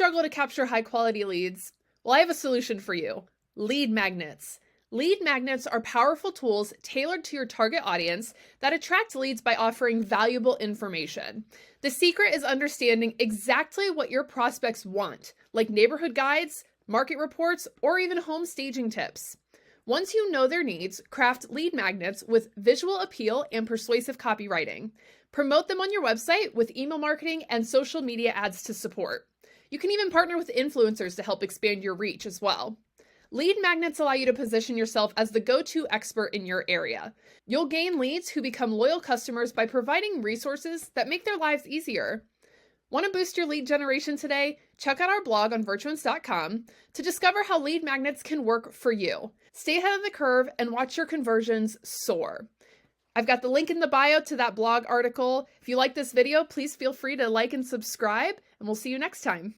struggle to capture high quality leads? Well, I have a solution for you. Lead magnets. Lead magnets are powerful tools tailored to your target audience that attract leads by offering valuable information. The secret is understanding exactly what your prospects want, like neighborhood guides, market reports, or even home staging tips. Once you know their needs, craft lead magnets with visual appeal and persuasive copywriting. Promote them on your website with email marketing and social media ads to support. You can even partner with influencers to help expand your reach as well. Lead magnets allow you to position yourself as the go-to expert in your area. You'll gain leads who become loyal customers by providing resources that make their lives easier. Want to boost your lead generation today? Check out our blog on virtuance.com to discover how lead magnets can work for you. Stay ahead of the curve and watch your conversions soar. I've got the link in the bio to that blog article. If you like this video, please feel free to like and subscribe, and we'll see you next time.